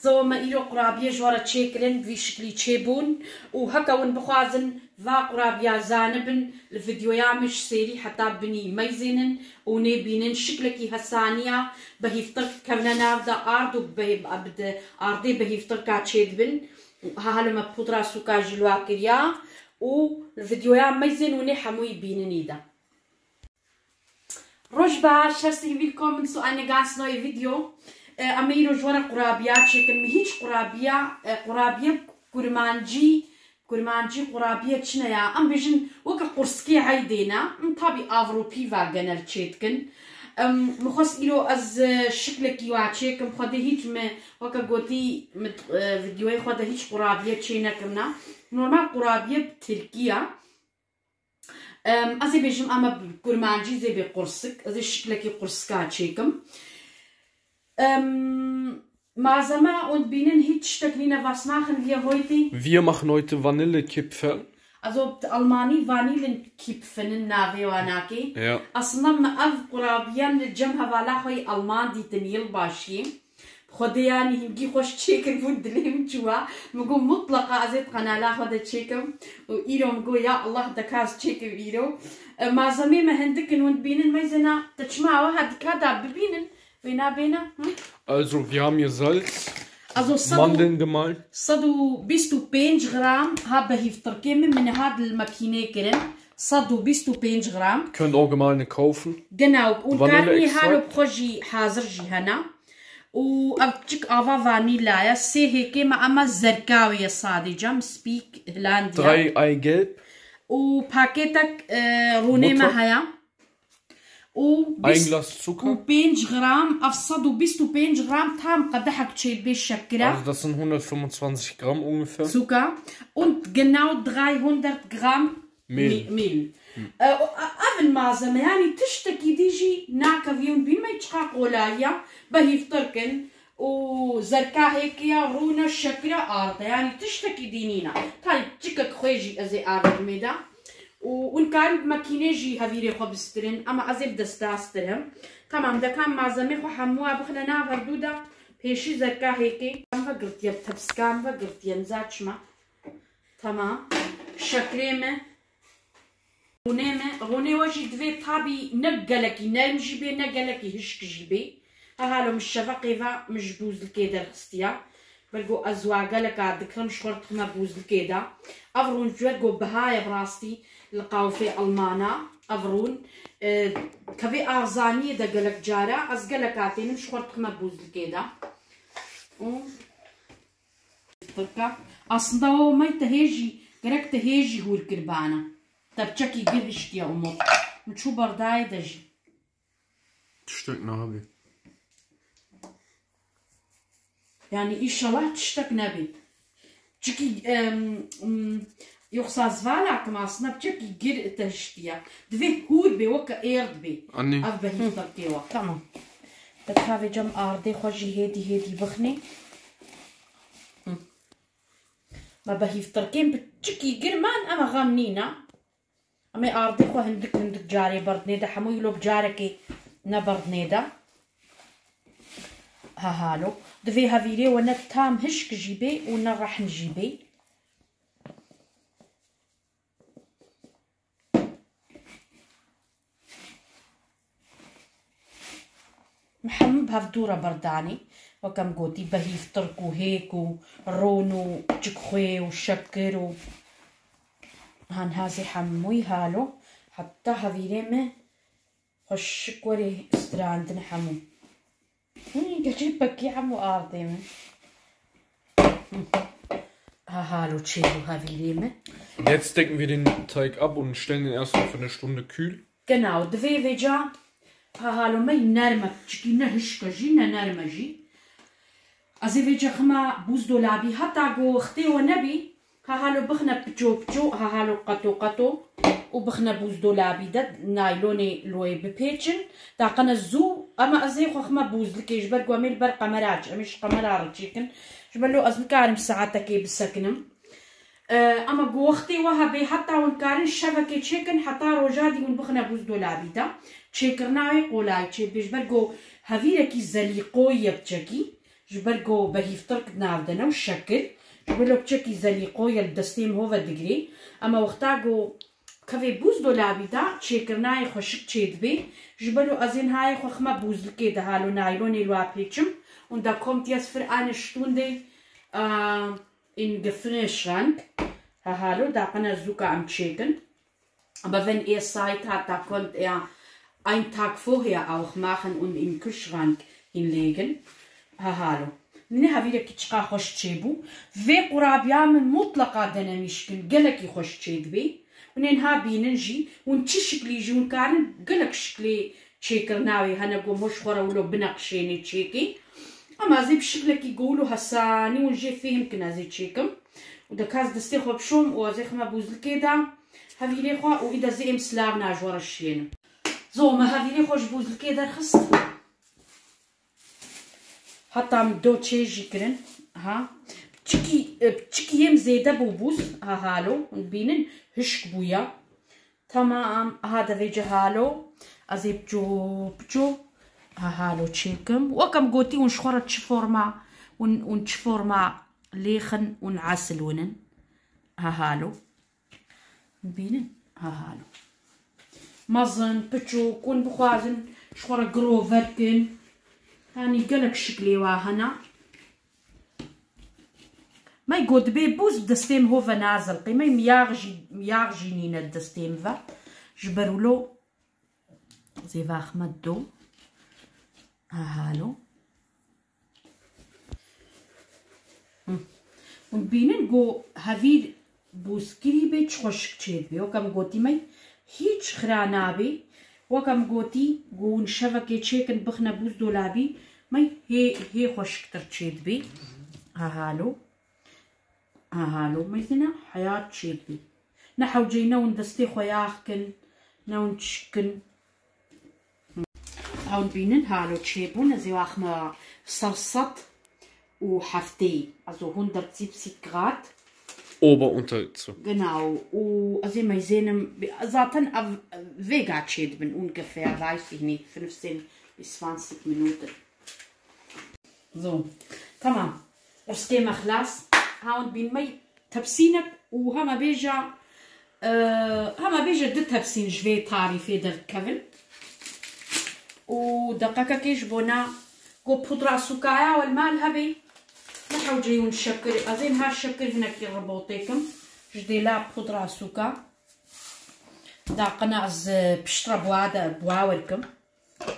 زوما إيرو قرابية جوارا تشيكلن في شكلي تشيبون وهكاون بخوازن ذا قرابية زانبن الفيديو يامش سيري حتى بني ميزنن ونبينن شكلكي هسانية بهيفتر كمنا نافدا أرض وبهيب أرضي بهيفتر كاتشيدبن هالما بودرا سوكا جلوا كريا والفيديو يام ميزن وني حموي بينني دا روش باش شرسي بيكم من سؤال نقاس نوي فيديو أميرو جوارا قرابيات شكل مهيج قرابية كرمانجي قرابية چنايا أم بيجن وكا قرسكي عيدينا طابي أوروبي فاغنر تشيتكن مخص إلو أز شكلكي واتشيكم خده هيج وكا قوتي فيديوهي خده هيج قرابية تشينا كمنا نورمال قرابية بتركيا أزي بيجم أما كرمانجي زي بقرسك أزي شكلكي قرسكا تشيكم Masama und Bienen Hitchstöckline, was machen wir heute? Wir machen heute Vanillekipferl. Also Almani Vanillenkipfen in Navewanaki. Ja. أصلا أذكر الجمها valahoy Alman die Tenil Bashi. خدياني هنجي خوش تشيكن فودليم جوا مقول مطلقة أزيد قناة خد تشيكن وإيرو مقول يا الله دكاز تشيكن إيرو ما زمي ما هندكن وند بينن ما يزنا تجمعوا هاد كذا ببينن بينا Also wir haben hier Salz, also Mandeln gemahlen. صدو بيستو 5 غرام هابا هيفتر كيمن من هاد الماكينة كرن صدو بيستو 5 غرام. Könnt auch gemahlene kaufen. Genau und كاني هالو بخوجي حاضر جي هنا وأبتشك أفا فانيلايا سي هيكي مع أما زركاوية صادجة مسبيك هلانديا 3 Eigelb. وباكيتك روني معايا ein Glas Zucker. و 5 غرام أفصد وبيستو 5 غرام تام قدحك تشيل بالشكرة. Also das sind 125 Gramm ungefähr. Zucker und genau 300 Gramm Mehl. أفن مازم يعني تشتكي ديجي ناكا فيون بين ما يتشقاق ولايا بهيفتركن وزركا هيكيا رونا الشكرة أرض يعني تشتكي دينينا طيب تشكك خويجي أزي أرض ميدا وإن كان ماكينيجي هفيري خبسترين أما أزيب دستاسترهم تمام ده كان مازمي خو حموها بخلنا فردودا بيشي زركا هيكي كم فقرت يبتبسكان فقرت ينزاتشما تمام شكريمة غوني واجي دوي طابي نقلكي نايم جيبي نقلكي هشك جيبي هالو مش شفقيفا مش بوز الكيدا الخستيا بلقو أزواجا لك عدكرم شورت خما بوز الكيدا أفرون جوات قو بهاي براستي لقاو في ألمانا أفرون كفي أرزاني دا قلك جارة أزقلك عتين مش شورت خما بوز الكيدا تركا أصلا ما يتهيجي قرك تهيجي هو الكربانة تبتشكي قرشت يا أمور متشو برداي دجي تشتك نابي يعني إيش الله تشتك نبي تشكي يخصى زفالا كما أصلا بتشكي قر تهشتيا دوي هور بي وكا إيرد بي أني أف بهيفتر كيوا تمام تكافي جم أرضي خوشي هيدي بخني ما بهيفتر كيم بتشكي قر مان أما غامنينا أما أرضي خو هندك جاري بردنيدا حمو يلو بجاركي نبردنيدا هالو دفي هافيري وانا تام هشك جيبي وانا راح نجيبي محمد بهفدورة برداني وكم قوتي بهيف تركو هيكو رونو جكخوي وشكرو هان هازي حموي هالو حتى هافيري ما خش كوري استراندن حمو قاعد بكي عمو أرضي من هالو تشيلو هذه ليمة. Jetzt decken wir den Teig ab und stellen den erstmal für eine Stunde kühl. Genau, دفي فيجا هالو ما ينرمك تشكينا هشكا جينا نرمجي. أزي فيجا خما بوز دولابي حتى جو اختي ونبي هالو بخنا بجو هالو قطو وبخنا بوز دولابي ده نايلوني لوي ببيتشن تاقنا الزو اما ازي خو خما بوز لكي جبر قواميل بر قمراج مش قمرار تشيكن جبلو ازمكارم ساعتكي بالسكنم اما قوختي وهبي حتى ونكارن شبكة تشيكن حتى روجادي ونبخنا بوز دولابي ده تشيكرناوي قولاي تشي بيجبر قو هفيركي زليقوية بتشكي جبرجو بهيفترك نافدنا والشكل جبلو بتشكي زليقو يلدستيم هو الدجري اما وقتاجو كافي بوز دولابي دا تشيكرناي خوشك تشيدبي جبلو ازين هاي خوخما بوز كده هالو نايلوني الوابليتشم und da kommt jetzt für eine Stunde in Gefrierschrank. Hallo, da kann er sogar am checken. Aber wenn er Zeit hat, da könnt er einen Tag vorher auch machen und im Kühlschrank hinlegen. Hallo. نها فيدا كتشقا خوش تشيبو في قرابيا من مطلقة دنا مشكل قلقي خوش تشيدبي وننها بيننجي ونتشكلي جون كارن قلق شكلي تشيكرناوي هنا قوم مش خورا ولو بنقشيني تشيكي اما زي بشكلك يقولوا هساني ونجي فيهم كنا زي تشيكم ودا كاز دستيخو بشوم وزي خما بوزل كده هافيلي خوا واذا زي مسلارنا جوار الشين زو ما هافيلي خوش بوزل كده رخصت حتى مدو تشيجي كرن ها بتشكي يم زيدا بوبوس ها هالو ونبينن هشك بويا تمام هذا فيجي هالو ازي بجو ها هالو تشيكم وكم قوتي ونشخورة تشفورما ونشفورما ليخن ونعسل ونن ها هالو نبينن ها هالو مزن بجو كون بخوازن شخورة قرو فركن هاني قلق شكلي واهنا ما يقود بي بوز بدستيم هو فنازل قيمة مياغجي نينا الدستيم فا جبرولو زي فاخ مدو هالو ونبينن قو هذي بوسكري بيتش خوشك تشيد بي وكم قوتي ماي هيتش خرانابي وكم قوتي قون شبكة تشيكن بخنا بوز دولابي ماي هي خوشك ترتشيد بي هالو هالو مثلا حياة تشيد بي نحو جينا وندستي خوياخكن نون تشكن هون بينن هالو تشيبون زي واخما صرصت وحفتي also 170 Grad Ober Unterhitze. Genau. Also wir sehen, zaten Vega bin ungefähr, weiß ich nicht, 15 bis 20 Minuten. So, tamam. Das Thema خلاص. هون بين مي تبسينك وهما بيجا دي تبسين جوي تعريفي در كفن ودقيقة كيش بونا قو بودرة سكايا والمال هبي نحو جايون الشكر أزين ها الشكر هنا كي ربوطيكم جدي لا بودرة سكا دا قناعز بشترى بواوركم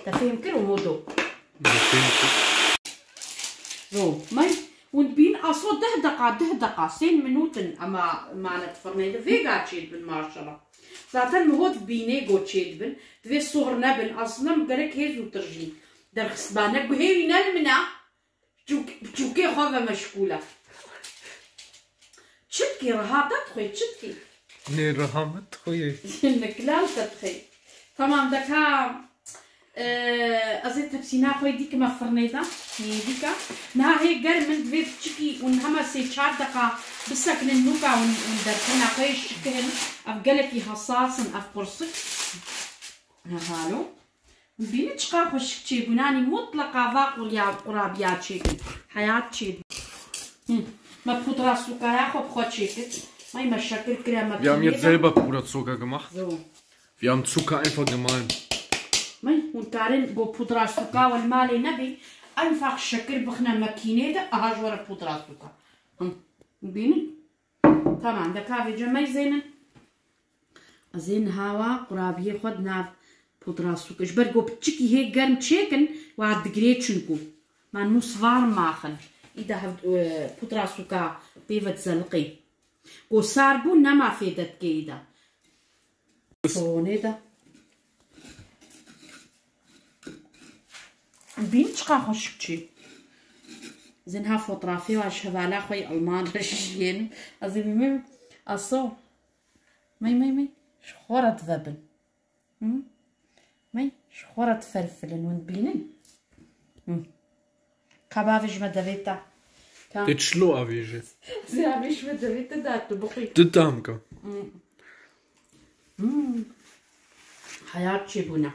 تفهم كل ومودو زو ماي ونبين أصوات ده دقة 10 minuten أما معنا تفرني فيجا تشيد بن مارشلا زاتن مهود بيني جو تشيد بن دوي صغر نبن أصلا مقالك هيزو ترجي در خسبانك وهي نلمنا بتشوكي خوفة مشكولة تشتكي رهاطة تخوي تشتكي ني رهامة تخوي انك لا تتخي تمام دكا أزيد تبسينا خوي ديك ما فرنيدا ديكا نها هي قال من دوي تشتكي ونهما سي شار دقا بسكن النوكا وندركنا خوي شكهن أفقالكي حساسا أفقرصك هالو بيني تشقا خوش تشيبوناني مطلقة باقول يا قرابيات شيكن حياة تشيب ما بودرة Zucker ja خو تشيكن ما مشاكل كريمة. Wir haben jetzt selber Puderzucker gemacht. So. Wir haben Zucker einfach gemahlen. ماي ونتعرن بو بودرة Zucker والمالي نبي einfach شكل بخنا ماكينة ده أهجور بودرة Zucker. بيني تمام ده كافي جماي زين زين هوا قرابية خد ناف بودرة Zucker. Ich برجو بتشكي هيك gern تشيكن وعد جريتشنكو ما نص warm machen. إذا هفت بودرة Zucker بيفت زلقي. وصاربو نما فيدت كيدا. فوني ده. بين تشقا خوشكتشي. زينها فوترافي وشهوالا خوي ألمان رشين. أزين مي أصو. مي شخورة ذبن. مي شخورة فلفلن ونبينن. كبابش مدفيتا. Det slår vi ikke. Så jeg vil ikke vite det der, du bor Det damker. حياة شيبونا.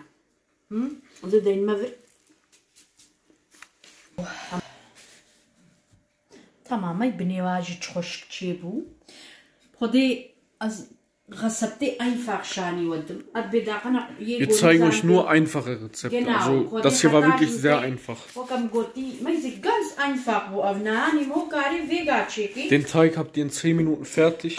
وزيد المذر. تماما بنواجه خوش تشيبو خدي Rezepte einfach schani ودم. Wir zeigen euch nur einfache Rezepte. Genau. Also das hier war wirklich sehr einfach. Den Teig habt ihr in 10 Minuten fertig.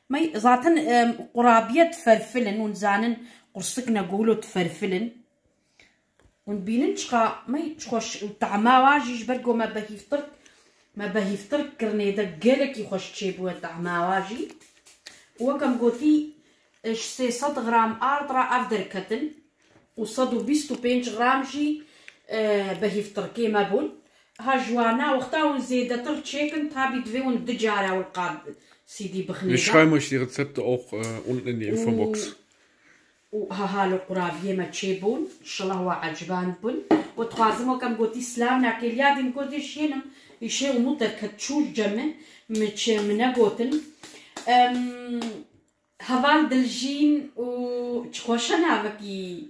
ماي زاتن قرابية تفرفلن ونزانن قرصكنا قولو تفرفلن ونبينن شقا ماي تخوش طعما واجي جبرقو ما بهيفترك كرني دقالك يخوش تشيبو طعما واجي وكم قوتي اشسي 100 غرام ارطرا افدر كتن وصدو 25 غرام جي بهيفتركي ما بون هاجوانا وقتاون زيادة ترتشيكن تابي دوون دجارة والقاد Wir schreiben euch die Rezepte auch unten in die Infobox. وهالو قرابيه ما تشيبون ان شاء الله هو عجبان بن وتخازمو كم قلتي سلامنا كل يادين قلتي شينم يشيل مدة كتشوش جمع متش منا قوتن هذال دلجين و تخوشا نافكي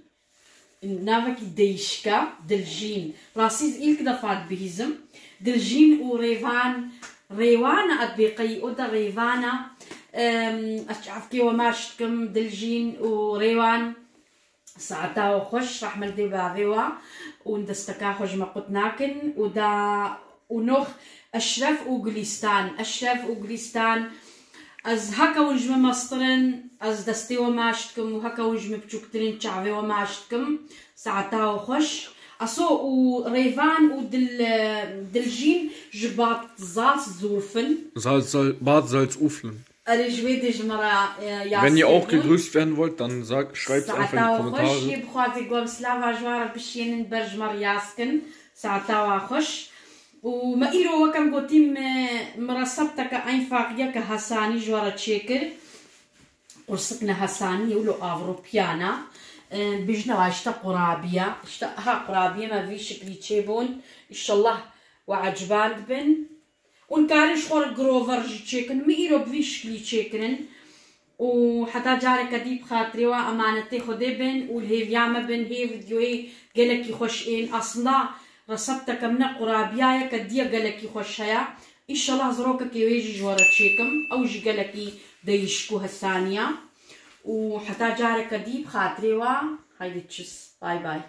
ديشكا دلجين راسيز إلك دفات بهزم دلجين وريفان ريوانا أطبيقي ودا ريفانا أشعفكي وماشتكم دلجين وريوان ساعتا وخش راح ملدي باغيوا وندستكا خوش ما قطناكن ودا ونوخ أشرف وغليستان از هكا ونجم مصطرن از دستي وماشتكم وهكا ونجم بشوكترين شعبي وماشتكم ساعتا وخش أصو وريفان ودلجين جبات Salz surfen. Bad Salzuflen. Wenn ihr auch gegrüßt werden wollt, dann schreibt es einfach in die Kommentare. وما إيرو وكم قوتيم مرصبتك einfach يك هساني جوارا تشيكر قرصتنا هساني يقولوا أوروبيانا بيجنا اشتا قرابية ها قرابية ما في شكلي تشيبون إن شاء الله وعجبان بن ونكارش خور جروفر تشيكن ميرو بفي شكلي تشيكن وحتى جارك ديب خاطري وأمانتي خدي بن والهيفياما بن هي فيديوهي قالك يخشين أصلا رصبتك من قرابية كديا قالك يخشها إن شاء الله زروكك يجي جوارا تشيكم أو يجي قالك ديشكوها الثانية وحتى جارك ديب خاطري هايدي تشس باي باي.